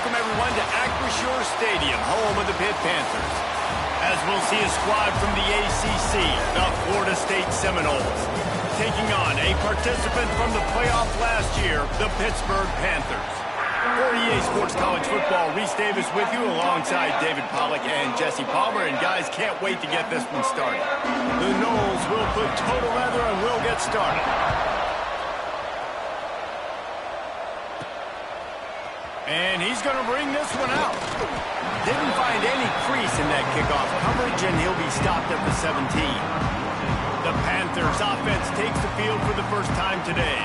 welcome everyone to Acrisure Stadium, home of the Pitt Panthers. As we'll see a squad from the ACC, the Florida State Seminoles, taking on a participant from the playoff last year, the Pittsburgh Panthers. For EA Sports College Football, Reese Davis with you alongside David Pollack and Jesse Palmer. And guys, can't wait to get this one started. The Noles will put total leather and we'll get started. And he's going to bring this one out. Didn't find any crease in that kickoff coverage, and he'll be stopped at the 17. The Panthers offense takes the field for the first time today.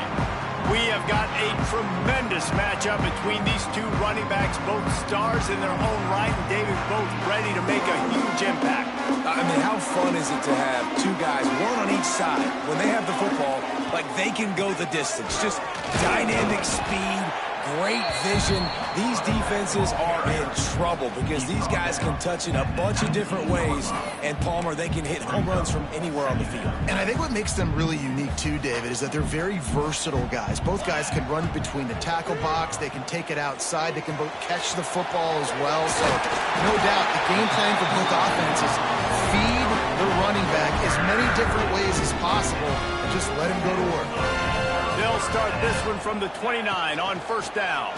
We have got a tremendous matchup between these two running backs, both stars in their own right, and David, both ready to make a huge impact. I mean, how fun is it to have two guys, one on each side, when they have the football, like they can go the distance. Just dynamic speed, great vision. These defenses are in trouble because these guys can touch it a bunch of different ways. And, Palmer, they can hit home runs from anywhere on the field. And I think what makes them really unique, too, David, is that they're very versatile guys. Both guys can run between the tackle box. They can take it outside. They can both catch the football as well. So, no doubt, the game plan for both offenses, feed the running back as many different ways as possible and just let him go to work. They'll start this one from the 29 on first down.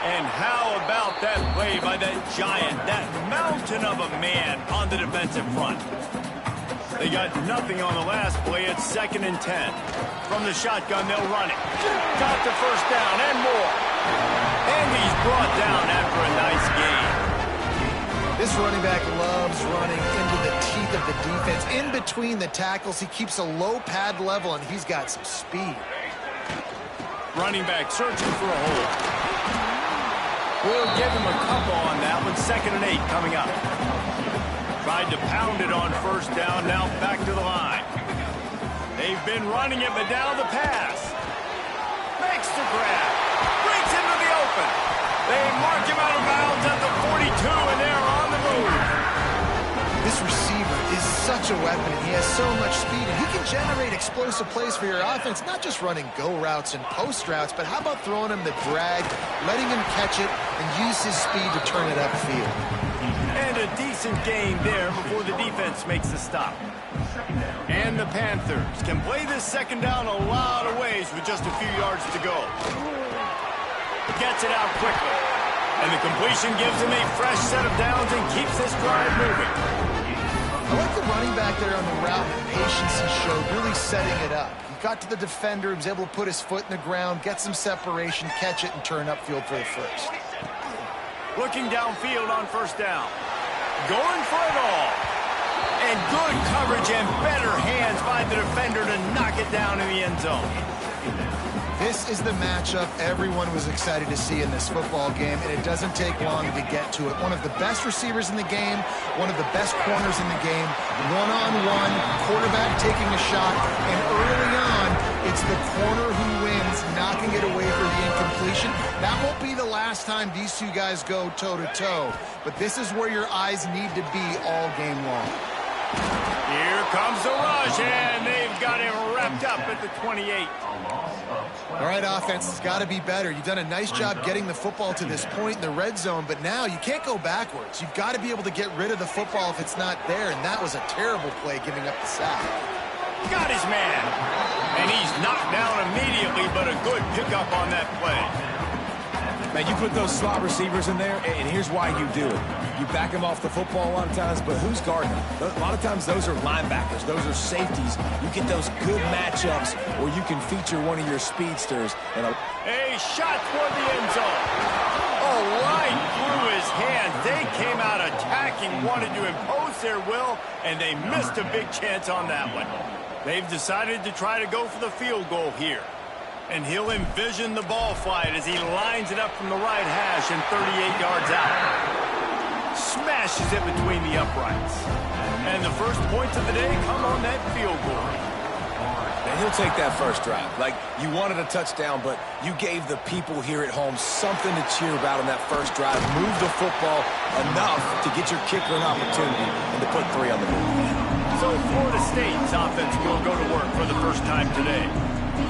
And how about that play by that giant, that mountain of a man on the defensive front? They got nothing on the last play. It's 2nd and 10. From the shotgun, they'll run it. Got the first down and more. And he's brought down after a nice gain. This running back loves running into the teeth of the defense. In between the tackles, he keeps a low pad level, and he's got some speed. Running back searching for a hole. We'll give him a couple on that one. 2nd and 8 coming up. Tried to pound it on first down, now back to the line. They've been running it, but now the pass. Makes the grab. Breaks into the open. They mark him out of bounds at the 42, and they're on the move. This receiver is such a weapon, and he has so much speed, and he can generate explosive plays for your offense, not just running go routes and post routes, but how about throwing him the drag, letting him catch it, and use his speed to turn it upfield. And a decent gain there before the defense makes the stop. And the Panthers can play this second down a lot of ways with just a few yards to go. Gets it out quickly. And the completion gives him a fresh set of downs and keeps this drive moving. I like the running back there on the route, the patience he showed, really setting it up. He got to the defender, he was able to put his foot in the ground, get some separation, catch it, and turn upfield for the first. Looking downfield on first down. Going for it all. And good coverage and better hands by the defender to knock it down in the end zone. This is the matchup everyone was excited to see in this football game, and it doesn't take long to get to it. One of the best receivers in the game, one of the best corners in the game, one-on-one, quarterback taking a shot, and early on, it's the corner who wins, knocking it away for the incompletion. That won't be the last time these two guys go toe-to-toe, but this is where your eyes need to be all game long. Here comes the rush, and they've got him wrapped up at the 28. All right, offense, it's got to be better. You've done a nice job getting the football to this point in the red zone, but now you can't go backwards. You've got to be able to get rid of the football if it's not there, and that was a terrible play giving up the sack. Got his man, and he's knocked down immediately, but a good pickup on that play. Man, you put those slot receivers in there, and here's why you do it. You back them off the football a lot of times, but who's guarding them? A lot of times those are linebackers. Those are safeties. You get those good matchups where you can feature one of your speedsters. And a shot toward the end zone. Oh, right through his hands. They came out attacking, wanted to impose their will, and they missed a big chance on that one. They've decided to try to go for the field goal here. And he'll envision the ball flight as he lines it up from the right hash and 38 yards out. Smashes it between the uprights. And the first points of the day come on that field goal. And he'll take that first drive. Like, you wanted a touchdown, but you gave the people here at home something to cheer about on that first drive. Move the football enough to get your kicker an opportunity and to put 3 on the board. So Florida State's offense will go to work for the first time today.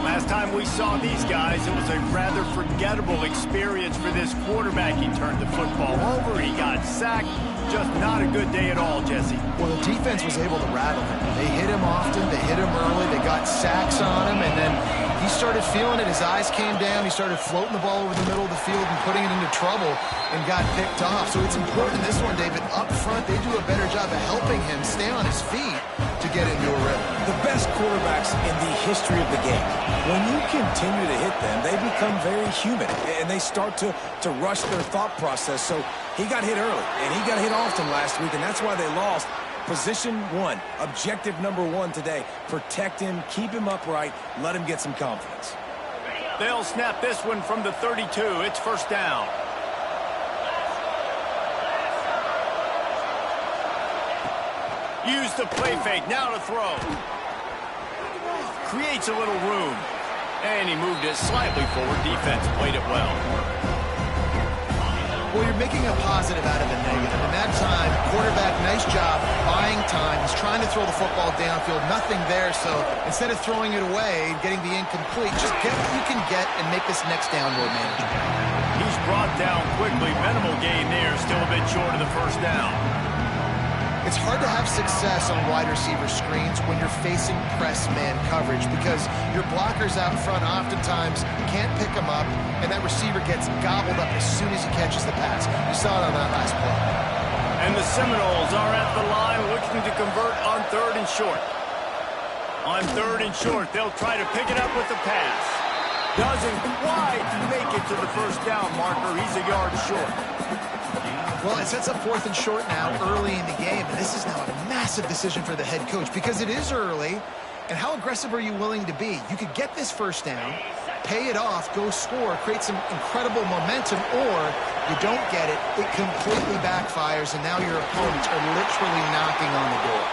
Last time we saw these guys, it was a rather forgettable experience for this quarterback. He turned the football over, he got sacked. Just not a good day at all, Jesse. Well, the defense was able to rattle him. They hit him often, they hit him early, they got sacks on him, and then he started feeling it. His eyes came down, he started floating the ball over the middle of the field and putting it into trouble and got picked off. So it's important this one, David. Up front, they do a better job of helping him stay on his feet to get into a rhythm. The best quarterbacks in the history of the game, when you continue to hit them, they become very human, and they start to rush their thought process. So he got hit early, and he got hit often last week, and that's why they lost. Position one, objective number one today. Protect him, keep him upright, let him get some confidence. They'll snap this one from the 32. It's first down. Use the play fake, now to throw. Creates a little room. And he moved it slightly forward. Defense played it well. Well, you're making a positive out of a negative. In that time, quarterback, nice job, buying time. He's trying to throw the football downfield. Nothing there, so instead of throwing it away, getting the incomplete, just get what you can get and make this next down more manageable. He's brought down quickly. Minimal gain there. Still a bit short of the first down. It's hard to have success on wide receiver screens when you're facing press man coverage because your blockers out front oftentimes can't pick them up, and that receiver gets gobbled up as soon as he catches the pass. You saw it on that last play. And the Seminoles are at the line looking to convert on 3rd and short. On 3rd and short, they'll try to pick it up with the pass. Doesn't quite make it to the first down marker. He's a yard short. Well, it sets up 4th and short now early in the game, and this is now a massive decision for the head coach because it is early, and how aggressive are you willing to be? You could get this first down, pay it off, go score, create some incredible momentum, or you don't get it, it completely backfires, and now your opponents are literally knocking on the door.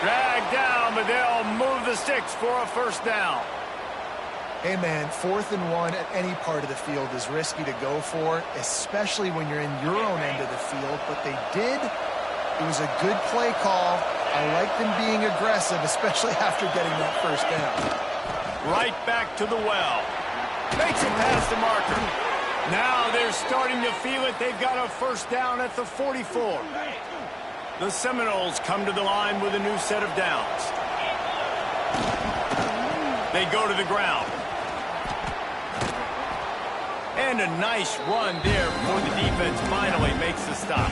Dragged down, but they'll move the sticks for a first down. Hey, man, 4th and 1 at any part of the field is risky to go for, especially when you're in your own end of the field. But they did. It was a good play call. I like them being aggressive, especially after getting that first down. Right back to the well. Makes it past the marker. Now they're starting to feel it. They've got a first down at the 44. The Seminoles come to the line with a new set of downs. They go to the ground. And a nice run there before the defense finally makes the stop.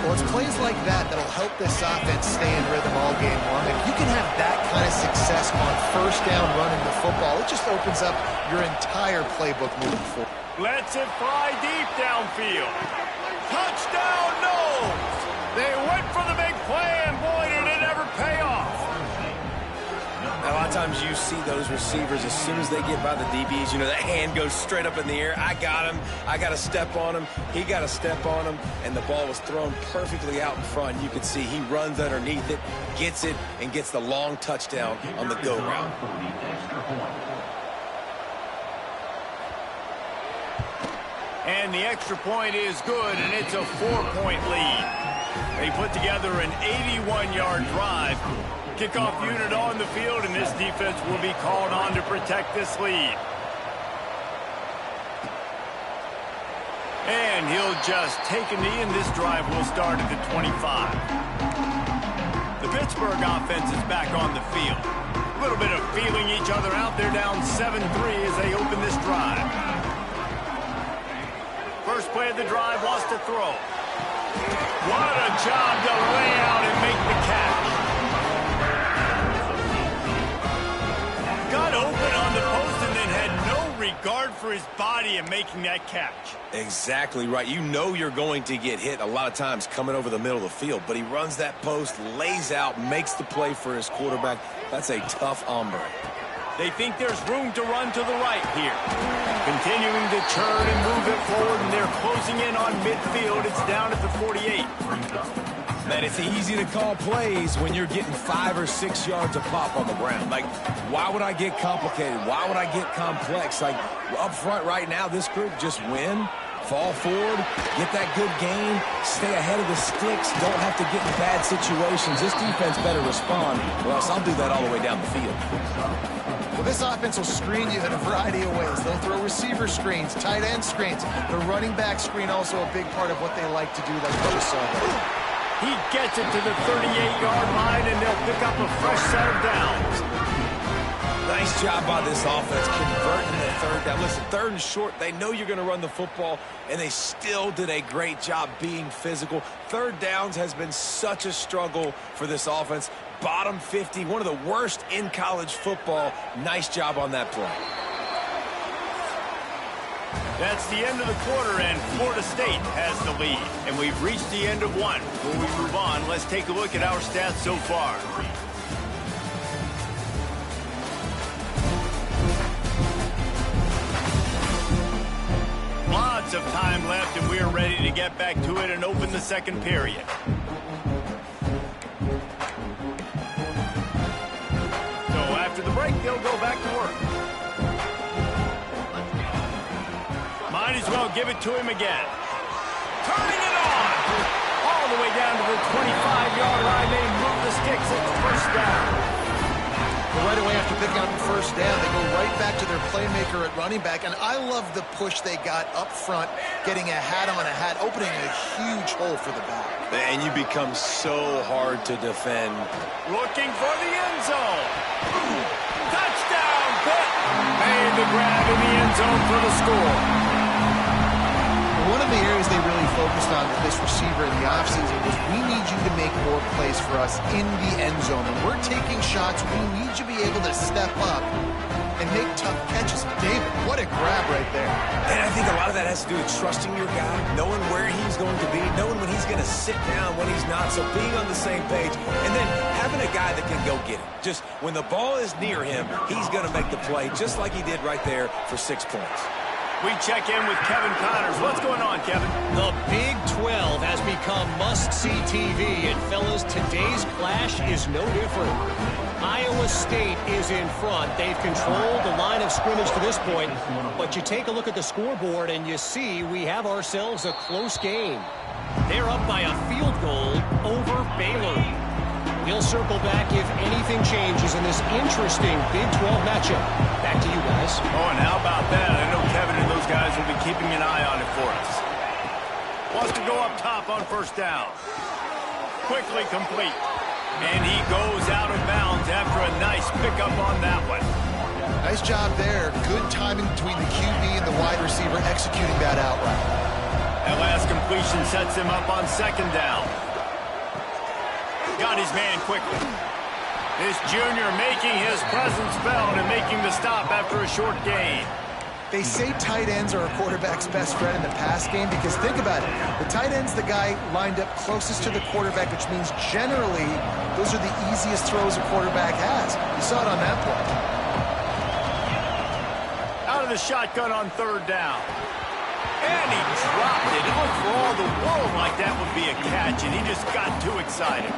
Well, it's plays like that that'll help this offense stay in rhythm all game long. If you can have that kind of success on first down running the football, it just opens up your entire playbook moving forward. Lets it fly deep downfield. Touchdown, no! They went for the big play, and boy, did it ever pay off. A lot of times you see those receivers, as soon as they get by the DBs, you know, that hand goes straight up in the air. I got him. I got to step on him. He got to step on him. And the ball was thrown perfectly out in front. You can see he runs underneath it, gets it, and gets the long touchdown on the go route. And the extra point is good, and it's a 4-point lead. They put together an 81-yard drive. Kickoff unit on the field, and this defense will be called on to protect this lead. And he'll just take a knee, and this drive will start at the 25. The Pittsburgh offense is back on the field. A little bit of feeling each other out. They're down 7-3 as they open this drive. First play of the drive, lost to throw. What a job to lay out and make the catch. Got open on the post and then had no regard for his body in making that catch. Exactly right. You know you're going to get hit a lot of times coming over the middle of the field, but he runs that post, lays out, makes the play for his quarterback. That's a tough hombre. They think there's room to run to the right here. Continuing to churn and move it forward, and they're closing in on midfield. It's down at the 48. Man, it's easy to call plays when you're getting 5 or 6 yards a pop on the ground. Like, why would I get complicated? Why would I get complex? Like, up front right now, this group just win, fall forward, get that good gain, stay ahead of the sticks, don't have to get in bad situations. This defense better respond, or else I'll do that all the way down the field. Well, this offense will screen you in a variety of ways. They'll throw receiver screens, tight end screens. The running back screen also a big part of what they like to do. That's what you saw there. He gets it to the 38-yard line, and they'll pick up a fresh set of downs. Nice job by this offense converting the third down. Listen, third and short, they know you're going to run the football, and they still did a great job being physical. Third downs has been such a struggle for this offense. Bottom 50, one of the worst in college football. Nice job on that play. That's the end of the quarter, and Florida State has the lead. And we've reached the end of one. Before we move on, let's take a look at our stats so far. Lots of time left, and we are ready to get back to it and open the second period. So after the break, they'll go back to work. Might as well give it to him again. Turning it on! All the way down to the 25-yard line. They move the sticks at the first down. But right away after picking up the first down, they go right back to their playmaker at running back. And I love the push they got up front, getting a hat on a hat, opening a huge hole for the back. And you become so hard to defend. Looking for the end zone. Touchdown, Pitt! Made the grab in the end zone for the score. One of the areas they really focused on with this receiver in the offseason was we need you to make more plays for us in the end zone. When we're taking shots, we need you to be able to step up and make tough catches. David, what a grab right there. And I think a lot of that has to do with trusting your guy, knowing where he's going to be, knowing when he's going to sit down, when he's not, so being on the same page, and then having a guy that can go get it. Just when the ball is near him, he's going to make the play, just like he did right there for 6 points. We check in with Kevin Connors. What's going on, Kevin? The Big 12 has become must-see TV, and fellas, today's clash is no different. Iowa State is in front. They've controlled the line of scrimmage to this point, but you take a look at the scoreboard and you see we have ourselves a close game. They're up by a field goal over Baylor. We'll circle back if anything changes in this interesting Big 12 matchup. Back to you guys. Oh, and how about that? I know Kevin and those guys will be keeping an eye on it for us. Wants to go up top on first down. Quickly complete. And he goes out of bounds after a nice pickup on that one. Nice job there. Good timing between the QB and the wide receiver executing that out route. That last completion sets him up on second down. Got his man quickly. This junior making his presence felt and making the stop after a short gain. They say tight ends are a quarterback's best friend in the pass game because think about it. The tight end's the guy lined up closest to the quarterback, which means generally those are the easiest throws a quarterback has. You saw it on that play. Out of the shotgun on third down. And he dropped it. It looked for all the world like that would be a catch, and he just got too excited.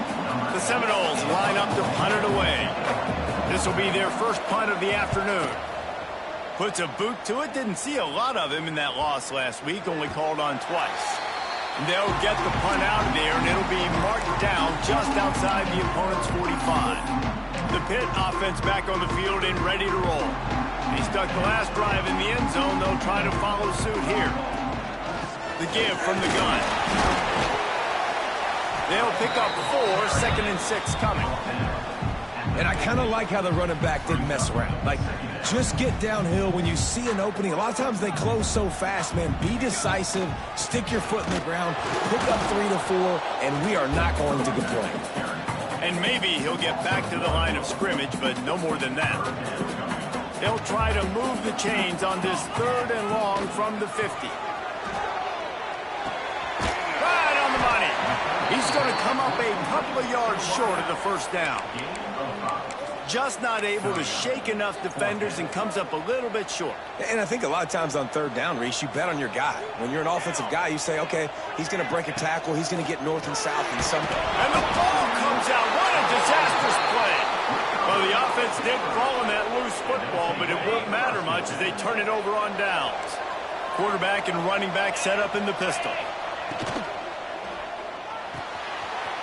The Seminoles line up to punt it away. This will be their first punt of the afternoon. Puts a boot to it. Didn't see a lot of him in that loss last week. Only called on twice. And they'll get the punt out of there, and it'll be marked down just outside the opponent's 45. The Pitt offense back on the field and ready to roll. They stuck the last drive in the end zone. They'll try to follow suit here. The give from the gun. They'll pick up 4, 2nd and 6 coming. And I kind of like how the running back didn't mess around. Like, just get downhill when you see an opening. A lot of times they close so fast, man. Be decisive, stick your foot in the ground, pick up 3 to 4, and we are not going to complain. And maybe he'll get back to the line of scrimmage, but no more than that. They'll try to move the chains on this 3rd and long from the 50. Right on the money. He's going to come up a couple of yards short of the first down. Just not able to shake enough defenders and comes up a little bit short. And I think a lot of times on third down, Reese, you bet on your guy. When you're an offensive guy, you say, okay, he's going to break a tackle. He's going to get north and south and some. And the ball comes out. What a disastrous play. Well, the offense did fall on that loose football, but it won't matter much as they turn it over on downs. Quarterback and running back set up in the pistol.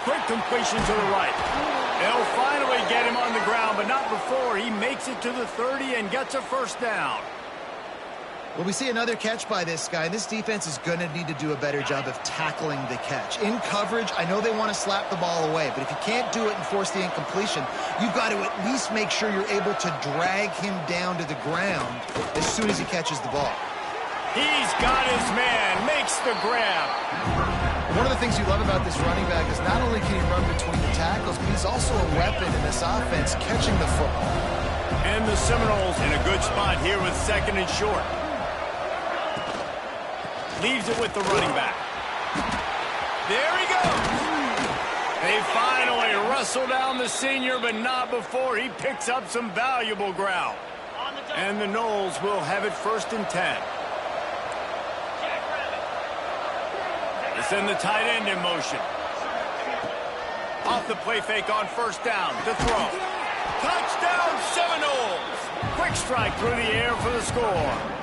quick completion to the right. They'll finally get him on the ground, but not before he makes it to the 30 and gets a first down. Well, we see another catch by this guy. This defense is going to need to do a better job of tackling the catch. In coverage, I know they want to slap the ball away, but if you can't do it and force the incompletion, you've got to at least make sure you're able to drag him down to the ground as soon as he catches the ball. He's got his man, makes the grab. One of the things you love about this running back is not only can he run between the tackles, but he's also a weapon in this offense catching the football. And the Seminoles in a good spot here with second and short. Leaves it with the running back. There he goes. They finally wrestle down the senior, but not before he picks up some valuable ground. And the Noles will have it 1st and 10. They send the tight end in motion. Off the play fake on 1st down to throw. Touchdown Seminoles! Quick strike through the air for the score.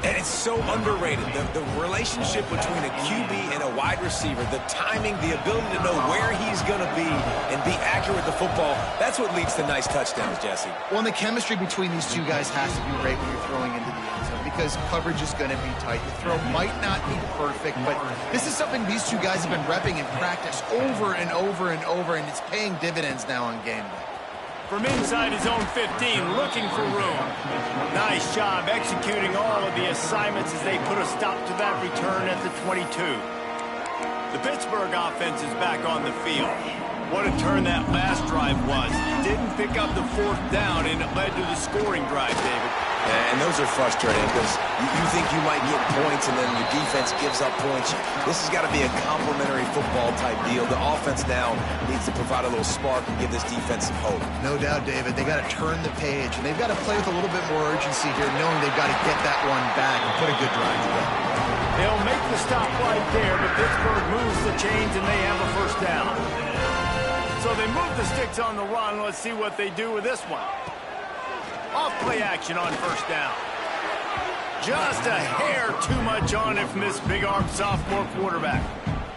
And it's so underrated. The relationship between a QB and a wide receiver, the timing, the ability to know where he's going to be and be accurate with the football, that's what leads to nice touchdowns, Jesse. Well, and the chemistry between these two guys has to be great when you're throwing into the end zone because coverage is going to be tight. The throw might not be perfect, but this is something these two guys have been repping in practice over and over and over, and it's paying dividends now on game day. From inside his own 15, looking for room. Nice job executing all of the assignments as they put a stop to that return at the 22. The Pittsburgh offense is back on the field. What a turn that last drive was. Didn't pick up the 4th down, and it led to the scoring drive, David. And those are frustrating because you think you might get points and then your defense gives up points. This has got to be a complementary football type deal. The offense now needs to provide a little spark and give this defense some hope. No doubt, David. They got to turn the page, and they've got to play with a little bit more urgency here, knowing they've got to get that one back and put a good drive together. They'll make the stop right there, but Pittsburgh moves the chains and they have a 1st down. So they move the sticks on the run. Let's see what they do with this one. Off play action on 1st down. Just a hair too much on it from this big-armed sophomore quarterback.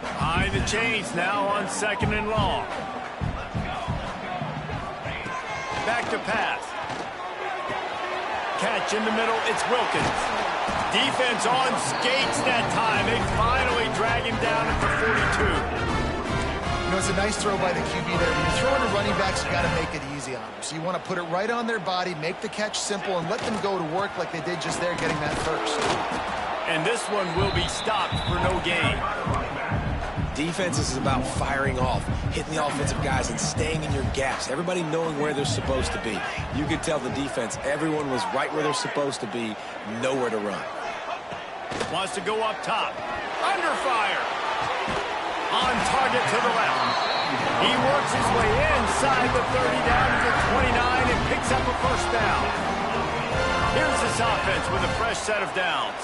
Behind the chains now on 2nd and long. Back to pass. Catch in the middle, it's Wilkins. Defense on skates that time. They finally drag him down at the 42. You know, it's a nice throw by the QB there. When you're throwing to running backs, you got to make it easy on them. So you want to put it right on their body, make the catch simple, and let them go to work like they did just there, getting that first. And this one will be stopped for no gain. Defense is about firing off, hitting the offensive guys, and staying in your gaps. Everybody knowing where they're supposed to be. You could tell the defense, everyone was right where they're supposed to be, nowhere to run. Wants to go up top. Under fire. On target to the left. He works his way inside the 30 down to the 29 and picks up a 1st down. Here's this offense with a fresh set of downs.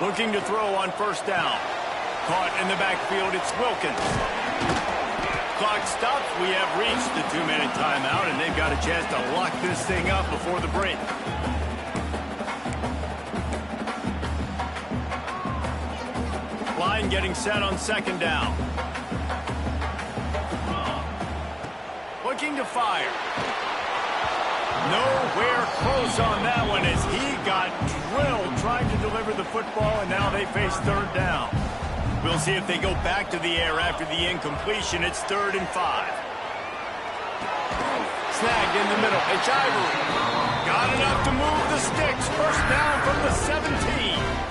Looking to throw on 1st down. Caught in the backfield, it's Wilkins. Clock stops. We have reached the 2-minute timeout, and they've got a chance to lock this thing up before the break. Line getting set on 2nd down. Looking to fire. Nowhere close on that one as he got drilled trying to deliver the football, and now they face 3rd down. We'll see if they go back to the air after the incompletion. It's 3rd and 5. Snagged in the middle. It's Ivory. Got enough to move the sticks. 1st down from the 17.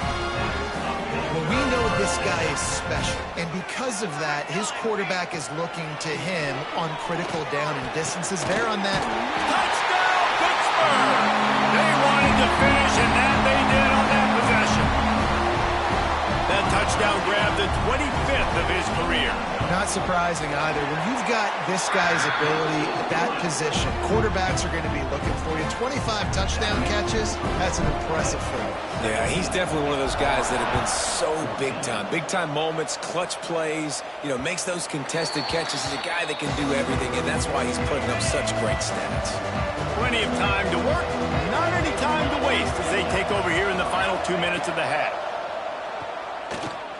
Well, we know this guy is special, and because of that, his quarterback is looking to him on critical down and distances. They're on that. Touchdown, Pittsburgh! They wanted to finish, and that they did on that possession. That touchdown grabbed the 25th of his career. Not surprising either. When you've got this guy's ability at that position, quarterbacks are going to be looking for you. 25 touchdown catches, that's an impressive thing. Yeah, he's definitely one of those guys that have been so big time. Big time moments, clutch plays, you know, makes those contested catches. He's a guy that can do everything, and that's why he's putting up such great stats. Plenty of time to work, not any time to waste as they take over here in the final 2 minutes of the half.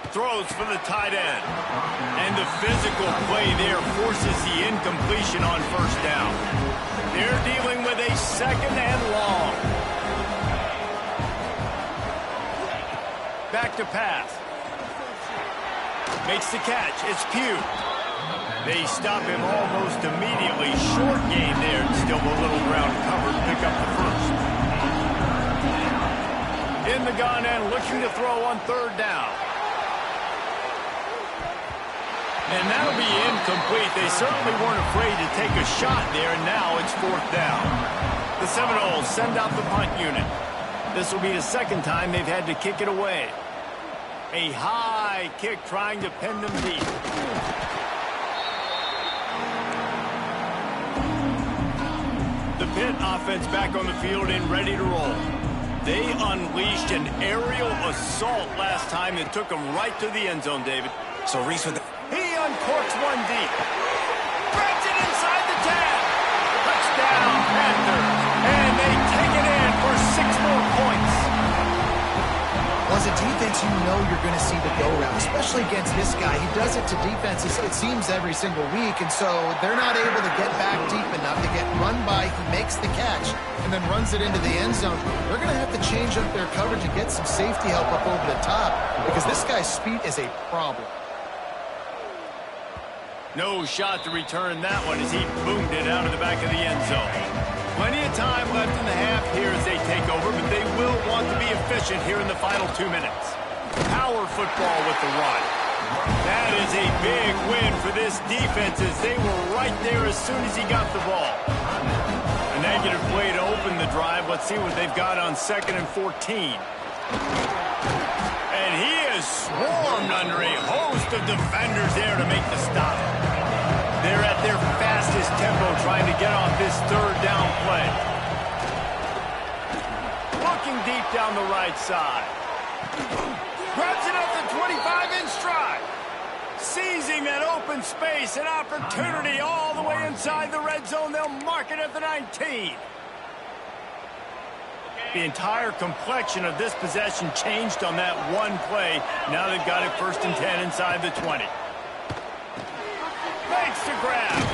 Throws for the tight end. And the physical play there forces the incompletion on first down. They're dealing with a second and long. Back to pass. Makes the catch. It's Pitt. They stop him almost immediately. Short gain there. Still a little ground covered. Pick up the first. In the gun and looking to throw on third down. And that'll be incomplete. They certainly weren't afraid to take a shot there, and now it's fourth down. The Seminoles send out the punt unit. This will be the second time they've had to kick it away. A high kick trying to pin them deep. The Pitt offense back on the field and ready to roll. They unleashed an aerial assault last time that took them right to the end zone, David. So Reese with the... He uncorks one deep. Grabs it inside the 10. Touchdown, Panthers. And they take it in for 6 more points. Well, as a defense, you know you're going to see the go route, especially against this guy. He does it to defenses, it seems, every single week, and so they're not able to get back deep enough to get run by. He makes the catch and then runs it into the end zone. They're going to have to change up their coverage and get some safety help up over the top because this guy's speed is a problem. No shot to return that one as he boomed it out of the back of the end zone. Plenty of time left in the half here as they take over, but they will want to be efficient here in the final 2 minutes. Power football with the run. That is a big win for this defense as they were right there as soon as he got the ball. A negative play to open the drive. Let's see what they've got on 2nd and 14. And he is swarmed under a host of defenders there to make the stop. They're at their fastest tempo trying to get off this third down play. Looking deep down the right side. Grabs it up to 25 in stride. Seizing that open space, an opportunity all the way inside the red zone. They'll mark it at the 19. The entire complexion of this possession changed on that one play. Now they've got it 1st and 10 inside the 20. Makes the grab.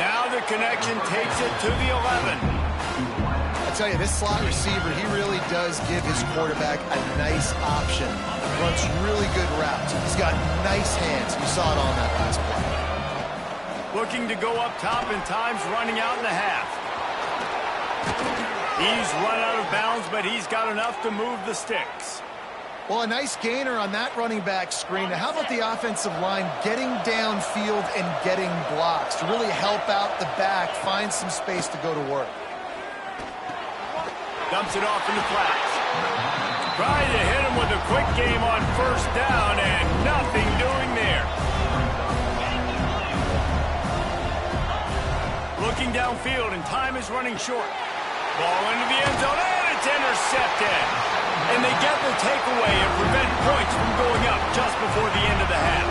Now the connection takes it to the 11. I tell you, this slot receiver, he really does give his quarterback a nice option. Runs really good routes. He's got nice hands. You saw it on that last play. Looking to go up top and time's running out in the half. He's run out of bounds, but he's got enough to move the sticks. Well, a nice gainer on that running back screen. Now, how about the offensive line getting downfield and getting blocks to really help out the back, find some space to go to work? Dumps it off in the flats. Trying to hit him with a quick game on 1st down, and nothing doing there. Looking downfield, and time is running short. Ball into the end zone, and it's intercepted. And they get the takeaway and prevent points from going up just before the end of the half.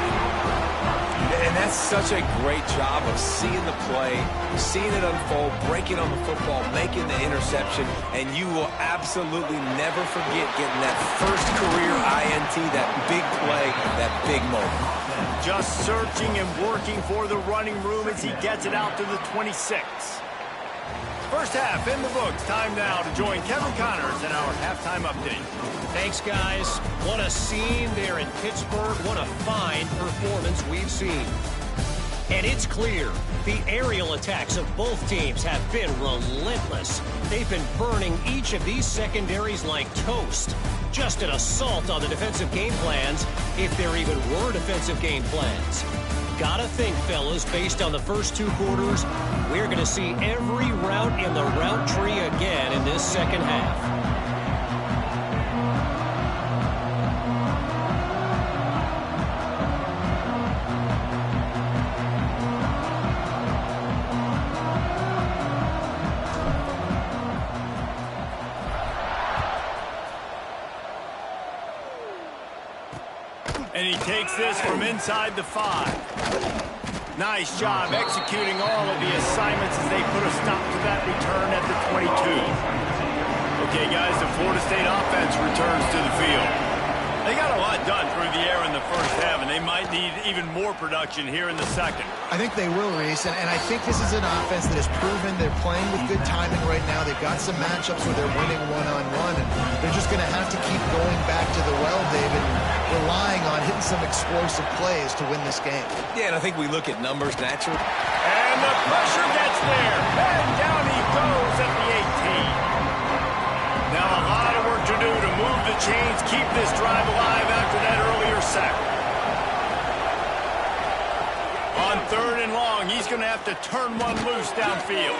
And that's such a great job of seeing the play, seeing it unfold, breaking on the football, making the interception, and you will absolutely never forget getting that first career INT, that big play, that big moment. Just searching and working for the running room as he gets it out to the 26. First half in the books. Time now to join Kevin Connors in our halftime update. Thanks, guys. What a scene there in Pittsburgh. What a fine performance we've seen. And it's clear the aerial attacks of both teams have been relentless. They've been burning each of these secondaries like toast. Just an assault on the defensive game plans, if there even were defensive game plans. Gotta think, fellas, based on the first 2 quarters, we're going to see every route in the route tree again in this second half. And he takes this from inside the 5. Nice job executing all of the assignments as they put a stop to that return at the 22. Okay, guys, the Florida State offense returns to the field. They got a lot done through the air in the first half, and they might need even more production here in the second. I think they will, Reese, and I think this is an offense that has proven they're playing with good timing right now. They've got some matchups where they're winning one-on-one, and they're just going to have to keep going back to the well, David, and relying on hitting some explosive plays to win this game. Yeah, and I think we look at numbers naturally. And the pressure gets there, and down he goes at the 18. Now a lot of work to do to move the chains, keep this drive alive after that earlier sack. On 3rd and long, he's going to have to turn one loose downfield.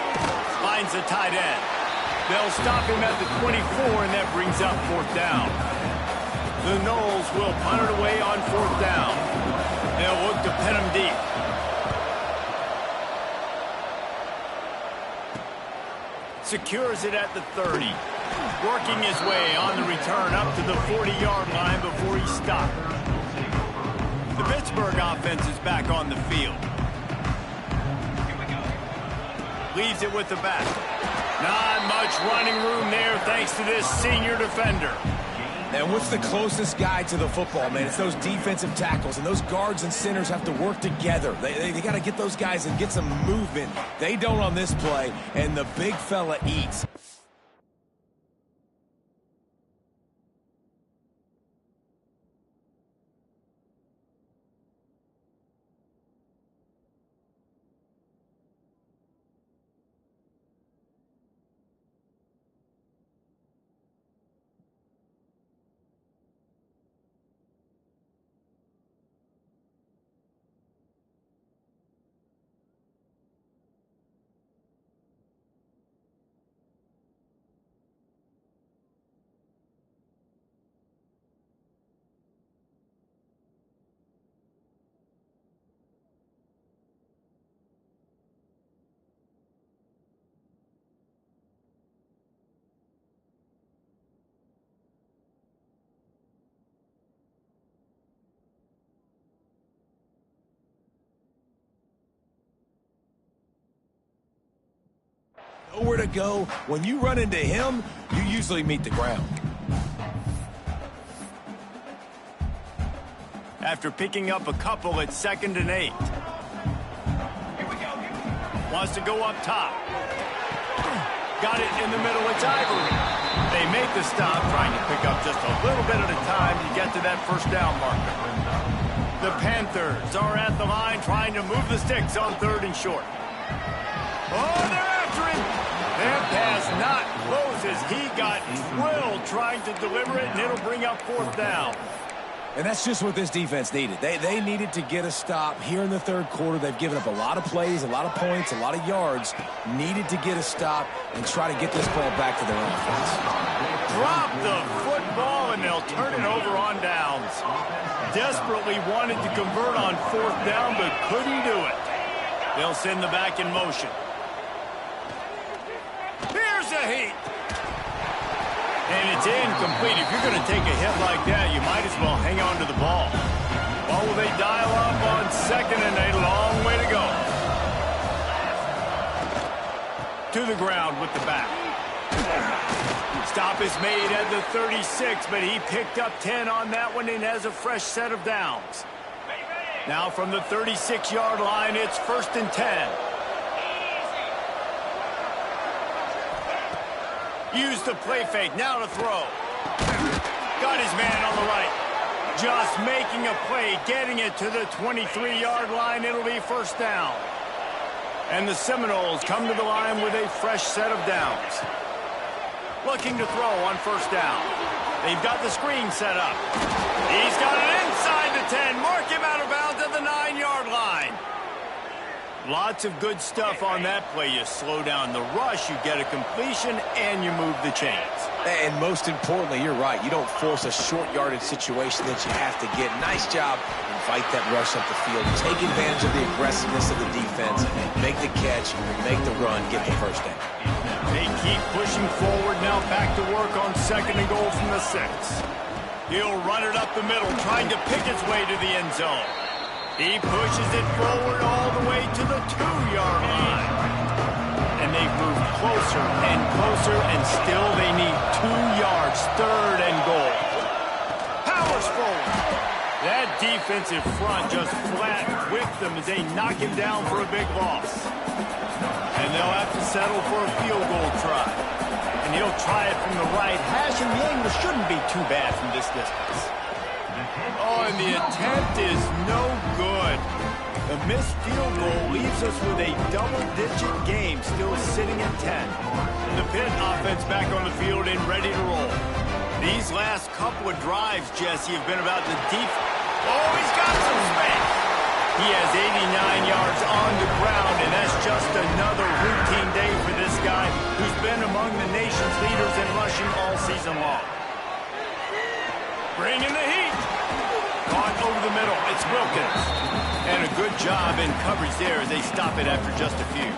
Finds the tight end. They'll stop him at the 24, and that brings up 4th down. The Noles will punt it away on 4th down. They'll look to pin him deep. Secures it at the 30. Working his way on the return up to the 40-yard line before he stopped. The Pittsburgh offense is back on the field. Leaves it with the back. Not much running room there thanks to this senior defender. And what's the closest guy to the football, man? It's those defensive tackles, and those guards and centers have to work together. They got to get those guys and get some movement. They don't on this play, and the big fella eats. Nowhere to go. When you run into him, you usually meet the ground. After picking up a couple at 2nd and 8. Wants to go up top. Got it in the middle. It's Ivory. They make the stop, trying to pick up just a little bit at a time to get to that 1st down marker. The Panthers are at the line trying to move the sticks on 3rd and short. Oh, they're after him. That pass not close as he got drilled trying to deliver it, and it'll bring up 4th down. And that's just what this defense needed. They needed to get a stop here in the 3rd quarter. They've given up a lot of plays, a lot of points, a lot of yards. Needed to get a stop and try to get this ball back to their offense. Drop the football, and they'll turn it over on downs. Desperately wanted to convert on 4th down, but couldn't do it. They'll send the back in motion. Here's a heat. And it's incomplete. If you're going to take a hit like that, you might as well hang on to the ball. Well, will they dial up on 2nd and a long way to go? To the ground with the back. Stop is made at the 36, but he picked up 10 on that one and has a fresh set of downs. Now from the 36-yard line, it's 1st and 10. Use the play fake, now to throw. Got his man on the right. Just making a play, getting it to the 23-yard line. It'll be 1st down. And the Seminoles come to the line with a fresh set of downs. Looking to throw on 1st down. They've got the screen set up. He's got it inside the 10. Mark him out of bounds at the 9-yard line. Lots of good stuff on that play. You slow down the rush, you get a completion, and you move the chains. And most importantly, you're right. You don't force a short yardage situation that you have to get. Nice job. Invite that rush up the field. Take advantage of the aggressiveness of the defense. Make the catch, make the run, get the 1st down. They keep pushing forward now, back to work on 2nd and goal from the 6. He'll run it up the middle, trying to pick its way to the end zone. He pushes it forward all the way to the 2-yard line. And they've moved closer and closer, and still they need 2 yards, 3rd and goal. Powers for defensive front just flat with them as they knock him down for a big loss. And they'll have to settle for a field goal try. And he'll try it from the right hash, and the angle shouldn't be too bad from this distance. Oh, and the attempt is no good. The missed field goal leaves us with a double-digit game still sitting at 10. The Pitt offense back on the field and ready to roll. These last couple of drives, Jesse, have been about the deep. Oh, he's got some space. He has 89 yards on the ground, and that's just another routine day for this guy who's been among the nation's leaders in rushing all season long. Bring in the heat. Caught over the middle. It's Wilkins. And a good job in coverage there as they stop it after just a few.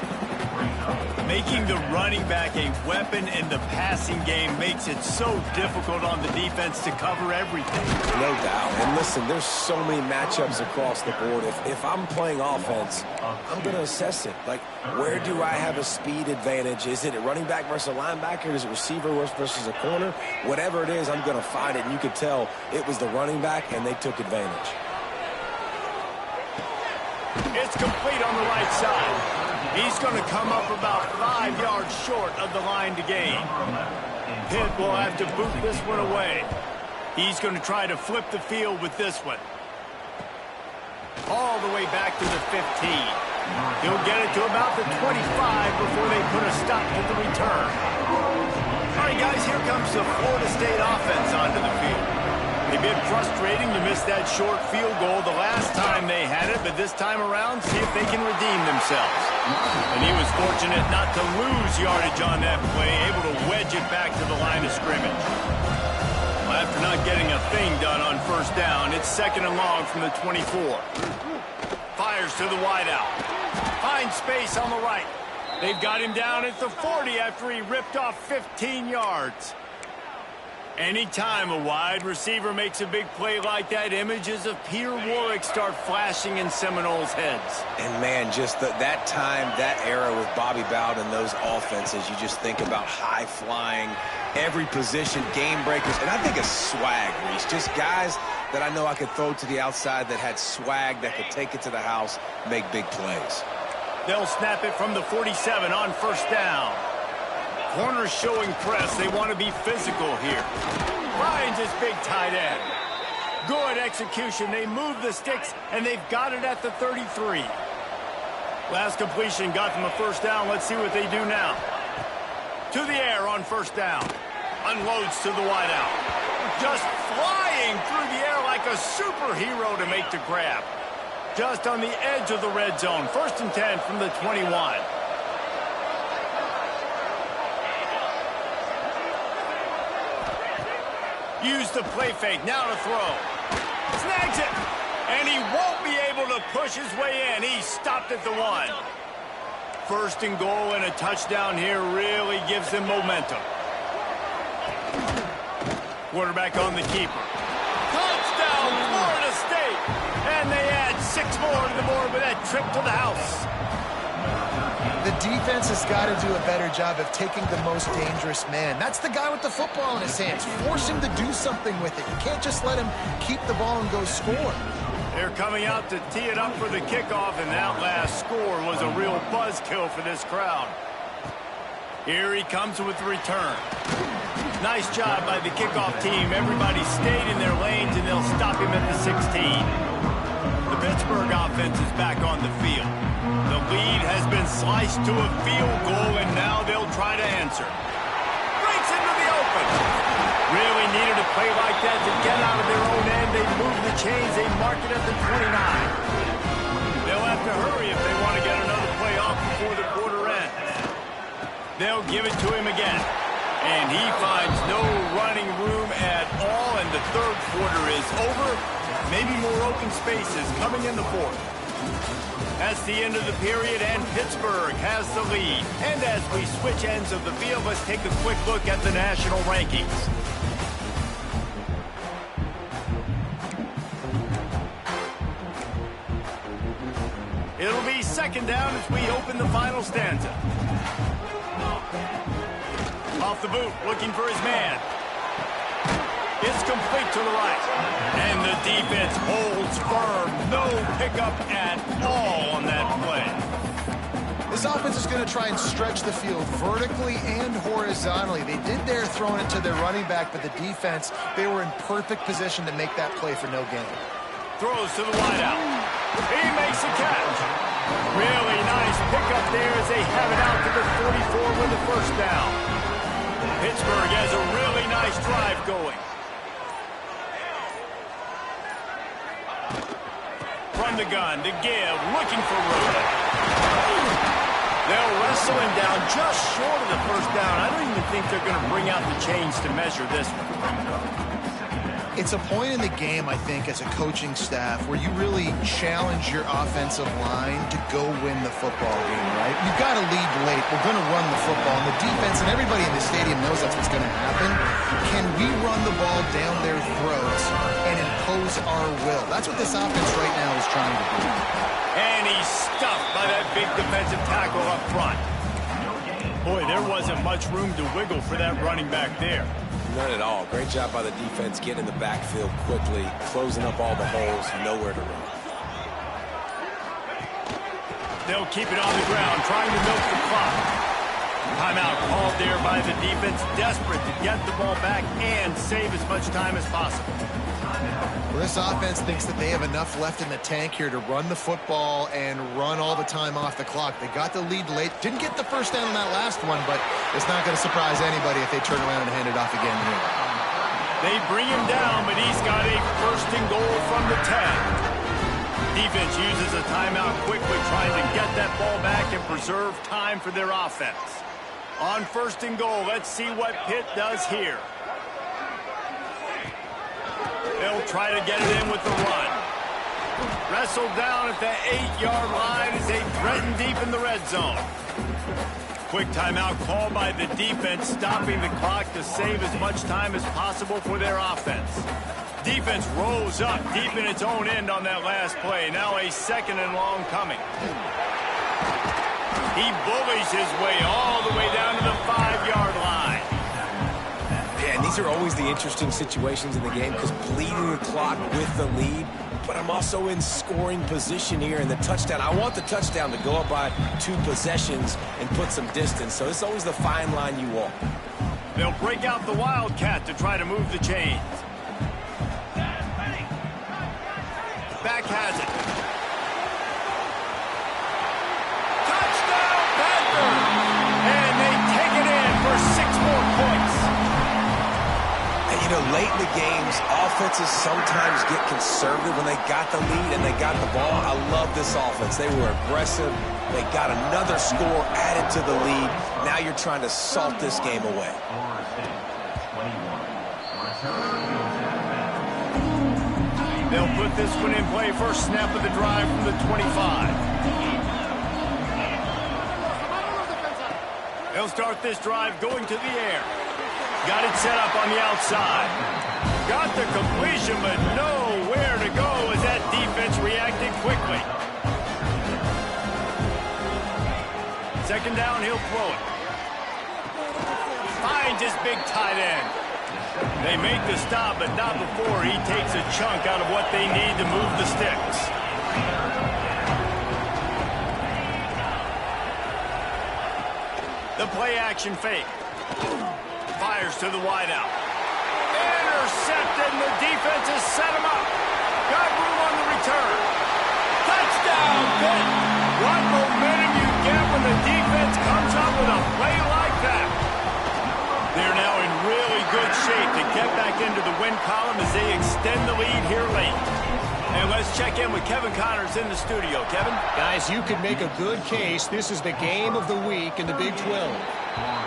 Making the running back a weapon in the passing game makes it so difficult on the defense to cover everything. No doubt. And listen, there's so many matchups across the board. If I'm playing offense, I'm going to assess it. Like, where do I have a speed advantage? Is it a running back versus a linebacker? Is it receiver versus a corner? Whatever it is, I'm going to find it. And you could tell it was the running back, and they took advantage. It's complete on the right side. He's going to come up about 5 yards short of the line to gain. Pitt will have to boot this one away. He's going to try to flip the field with this one. All the way back to the 15. He'll get it to about the 25 before they put a stop to the return. All right, guys, here comes the Florida State offense onto the field. They've been frustrating to miss that short field goal the last time they had it, but this time around, see if they can redeem themselves. And he was fortunate not to lose yardage on that play, able to wedge it back to the line of scrimmage. Well, after not getting a thing done on first down, it's 2nd and long from the 24. Fires to the wideout. Finds space on the right. They've got him down at the 40 after he ripped off 15 yards. Anytime a wide receiver makes a big play like that, images of Peter Warrick start flashing in Seminoles' heads. And, man, just that time, that era with Bobby Bowden and those offenses, you just think about high-flying, every position, game breakers. And I think of swag, Reese. Just guys that I know I could throw to the outside that had swag, that could take it to the house, make big plays. They'll snap it from the 47 on first down. Corners showing press. They want to be physical here. Finds his big tight end. Good execution. They move the sticks, and they've got it at the 33. Last completion got them a first down. Let's see what they do now. To the air on first down. Unloads to the wideout. Just flying through the air like a superhero to make the grab. Just on the edge of the red zone. 1st and 10 from the 21. Use the play fake, now to throw. Snags it, and he won't be able to push his way in. He stopped at the 1. 1st and goal and a touchdown here really gives them momentum. Quarterback on the keeper. Touchdown, Florida State! And they add 6 more to the board with that trip to the house. The defense has got to do a better job of taking the most dangerous man. That's the guy with the football in his hands. Force him to do something with it. You can't just let him keep the ball and go score. They're coming out to tee it up for the kickoff, and that last score was a real buzzkill for this crowd. Here he comes with the return. Nice job by the kickoff team. Everybody stayed in their lanes, and they'll stop him at the 16. The Pittsburgh offense is back on the field. The lead has been sliced to a field goal, and now they'll try to answer. Breaks into the open. Really needed a play like that to get out of their own end. They move the chains. They mark it at the 29. They'll have to hurry if they want to get another play off before the quarter ends. They'll give it to him again. And he finds no running room at all, and the 3rd quarter is over. Maybe more open spaces coming in the 4th. That's the end of the period, and Pittsburgh has the lead. And as we switch ends of the field, let's take a quick look at the national rankings. It'll be 2nd down as we open the final stanza. Off the boot, looking for his man. It's complete to the right. And the defense holds firm. No pickup at all on that play. This offense is going to try and stretch the field vertically and horizontally. They did their throwing it to their running back, but the defense, they were in perfect position to make that play for no gain. Throws to the wideout. He makes the catch. Really nice pickup there as they have it out to the 44 with the first down. Pittsburgh has a really nice drive going. From the gun to give, looking for room. They'll wrestle him down just short of the first down. I don't even think they're going to bring out the chains to measure this one. It's a point in the game, I think, as a coaching staff where you really challenge your offensive line to go win the football game, right? You've got to lead late. We're going to run the football. And the defense and everybody in the stadium knows that's what's going to happen. Can we run the ball down their throats and impose our will? That's what this offense right now is trying to do. And he's stuffed by that big defensive tackle up front. Boy, there wasn't much room to wiggle for that running back there. None at all. Great job by the defense getting in the backfield quickly, closing up all the holes, nowhere to run. They'll keep it on the ground, trying to milk the clock. Timeout called there by the defense, desperate to get the ball back and save as much time as possible. Well, this offense thinks that they have enough left in the tank here to run the football and run all the time off the clock. They got the lead late. Didn't get the first down on that last one, but it's not going to surprise anybody if they turn around and hand it off again here. They bring him down, but he's got a first and goal from the 10. Defense uses a timeout quickly, trying to get that ball back and preserve time for their offense. On first and goal, let's see what Pitt does here. They'll try to get it in with the run. Wrestled down at the 8-yard line as they threaten deep in the red zone. Quick timeout called by the defense, stopping the clock to save as much time as possible for their offense. Defense rolls up deep in its own end on that last play. Now a second and long coming. He bullies his way all the way down to the 5-yard line. Yeah, and these are always the interesting situations in the game because bleeding the clock with the lead, but I'm also in scoring position here in the touchdown. I want the touchdown to go up by 2 possessions and put some distance, so it's always the fine line you walk. They'll break out the Wildcat to try to move the chains. Back has it. Touchdown, Panthers! And they take it in for 6 more points. And you know, late in the games, offenses sometimes get conservative when they got the lead and they got the ball. I love this offense. They were aggressive. They got another score added to the lead. Now you're trying to salt this game away. They'll put this one in play. First snap of the drive from the 25. They'll start this drive going to the air. Got it set up on the outside. Got the completion, but nowhere to go as that defense reacted quickly. Second down, he'll throw it. Finds his big tight end. They make the stop, but not before he takes a chunk out of what they need to move the sticks. The play action fake. Fires to the wideout. Intercepted, and the defense has set him up. Got room on the return. Touchdown, Pitt. What momentum you get when the defense comes up with a play like that. They're now in really good shape to get back into the win column as they extend the lead here late. And let's check in with Kevin Connors in the studio. Kevin? Guys, you could make a good case. This is the game of the week in the Big 12.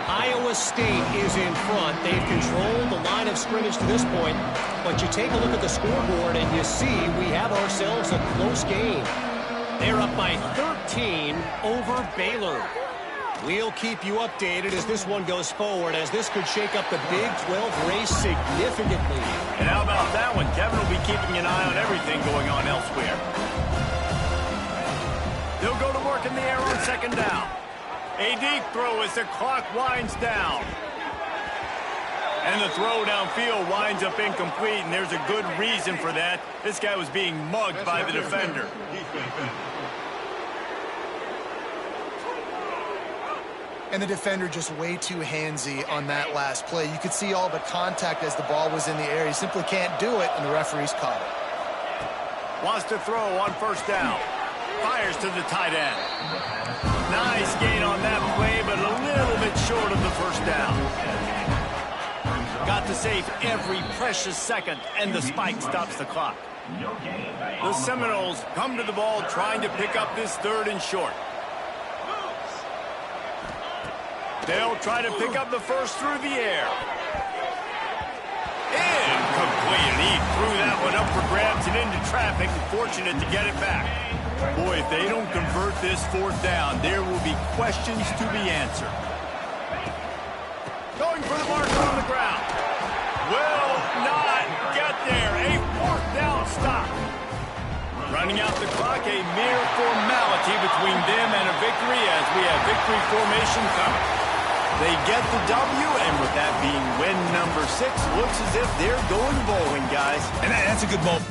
Iowa State is in front. They've controlled the line of scrimmage to this point. But you take a look at the scoreboard and you see we have ourselves a close game. They're up by 13 over Baylor. We'll keep you updated as this one goes forward, as this could shake up the Big 12 race significantly. And how about that one? Kevin will be keeping an eye on everything going on elsewhere. They'll go to work in the air on second down. A deep throw as the clock winds down. And the throw downfield winds up incomplete, and there's a good reason for that. This guy was being mugged by the defender. And the defender just way too handsy on that last play. You could see all the contact as the ball was in the air. He simply can't do it, and the referee's caught it. Wants to throw on first down. Fires to the tight end. Nice gain on that play, but a little bit short of the first down. Got to save every precious second, and the spike stops the clock. The Seminoles come to the ball trying to pick up this 3rd and short. They'll try to pick up the first through the air. Incomplete, and he threw that one up for grabs and into traffic. Fortunate to get it back. Boy, if they don't convert this 4th down, there will be questions to be answered. Going for the marker on the ground. Will not get there. A 4th down stop. Running out the clock, a mere formality between them and a victory as we have victory formation coming. They get the W, and with that being win number 6, looks as if they're going bowling, guys. And that's a good moment.